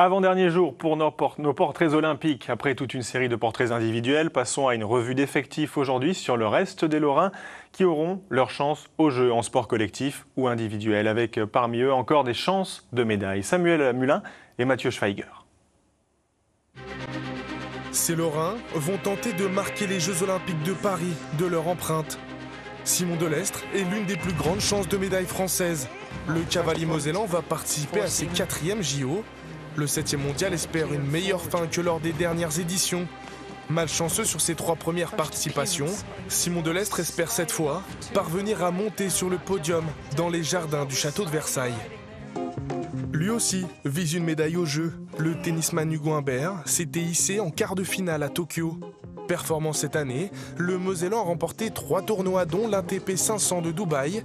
Avant-dernier jour pour nos portraits olympiques. Après toute une série de portraits individuels, passons à une revue d'effectifs aujourd'hui sur le reste des Lorrains qui auront leur chance aux Jeux en sport collectif ou individuel, avec parmi eux encore des chances de médailles. Samuel Mulin et Mathieu Schweiger. Ces Lorrains vont tenter de marquer les Jeux Olympiques de Paris de leur empreinte. Simon Delestre est l'une des plus grandes chances de médaille française. Le cavalier mosellan va participer à ses 4e JO. Le 7e mondial espère une meilleure fin que lors des dernières éditions. Malchanceux sur ses 3 premières participations, Simon Delestre espère cette fois parvenir à monter sur le podium dans les jardins du château de Versailles. Lui aussi vise une médaille aux Jeux. Le tennisman Hugo Humbert s'était hissé en quart de finale à Tokyo. Performant cette année, le mosellan a remporté 3 tournois dont l'ATP 500 de Dubaï.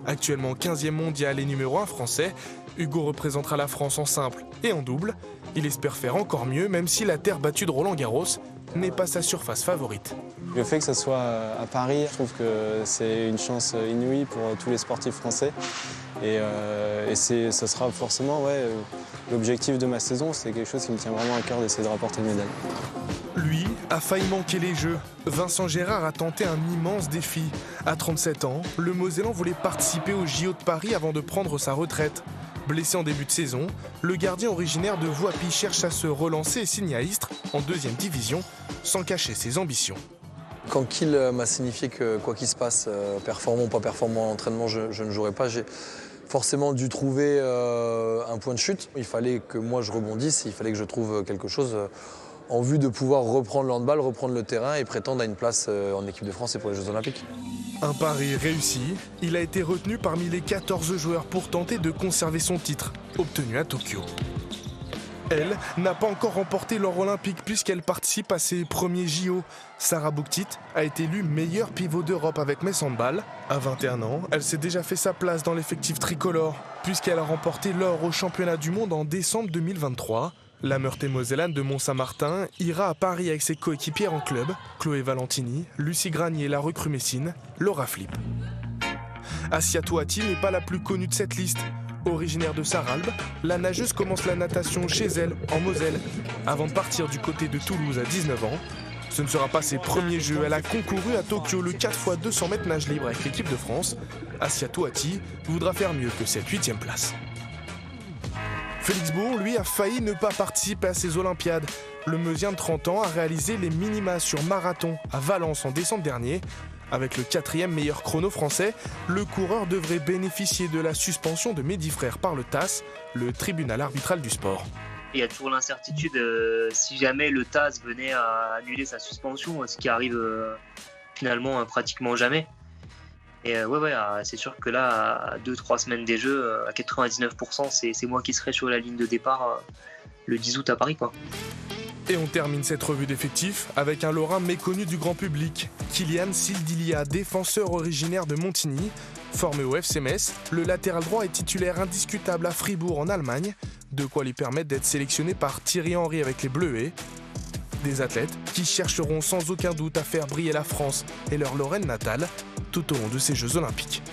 Actuellement 15e mondial et numéro 1 français, Hugo représentera la France en simple et en double. Il espère faire encore mieux, même si la terre battue de Roland-Garros n'est pas sa surface favorite. Le fait que ce soit à Paris, je trouve que c'est une chance inouïe pour tous les sportifs français. Et ce sera forcément l'objectif de ma saison. C'est quelque chose qui me tient vraiment à cœur d'essayer de rapporter une médaille. Lui a failli manquer les Jeux. Vincent Gérard a tenté un immense défi. À 37 ans, le mosellan voulait participer aux JO de Paris avant de prendre sa retraite. Blessé en début de saison, le gardien originaire de Voipy cherche à se relancer et signe à Istres en 2e division, sans cacher ses ambitions. Quand Kiel m'a signifié que quoi qu'il se passe, performant ou pas performant en entraînement, je ne jouerais pas, j'ai forcément dû trouver un point de chute. Il fallait que moi je rebondisse, il fallait que je trouve quelque chose en vue de pouvoir reprendre le handball, reprendre le terrain et prétendre à une place en équipe de France et pour les Jeux Olympiques. Un pari réussi, il a été retenu parmi les 14 joueurs pour tenter de conserver son titre, obtenu à Tokyo. Elle n'a pas encore remporté l'or olympique puisqu'elle participe à ses premiers JO. Sarah Bouktit a été élue meilleure pivot d'Europe avec Metz Handball. À 21 ans, elle s'est déjà fait sa place dans l'effectif tricolore puisqu'elle a remporté l'or au championnat du monde en décembre 2023. La Meurthe-et-Mosellane de Mont-Saint-Martin ira à Paris avec ses coéquipières en club, Chloé Valentini, Lucie Granier, la recrue messine, Laura Flip. Assia Touati n'est pas la plus connue de cette liste. Originaire de Sarralbe, la nageuse commence la natation chez elle, en Moselle, avant de partir du côté de Toulouse à 19 ans. Ce ne sera pas ses premiers Jeux, elle a concouru à Tokyo le 4x200 mètres nage libre avec l'équipe de France. Assia Touati voudra faire mieux que cette 8e place. Félix Bourg, lui, a failli ne pas participer à ces Olympiades. Le Meusien de 30 ans a réalisé les minima sur marathon à Valence en décembre dernier. Avec le 4e meilleur chrono français, le coureur devrait bénéficier de la suspension de Mehdi Frère par le TAS, le tribunal arbitral du sport. Il y a toujours l'incertitude si jamais le TAS venait à annuler sa suspension, ce qui arrive finalement pratiquement jamais. Et c'est sûr que là, à 2-3 semaines des Jeux, à 99%, c'est moi qui serai sur la ligne de départ le 10 août à Paris, quoi. Et on termine cette revue d'effectifs avec un Lorrain méconnu du grand public. Kylian Sildilia, défenseur originaire de Montigny. Formé au FC Metz, le latéral droit est titulaire indiscutable à Fribourg en Allemagne, de quoi lui permettre d'être sélectionné par Thierry Henry avec les Bleuets. Des athlètes qui chercheront sans aucun doute à faire briller la France et leur Lorraine natale tout au long de ces Jeux Olympiques.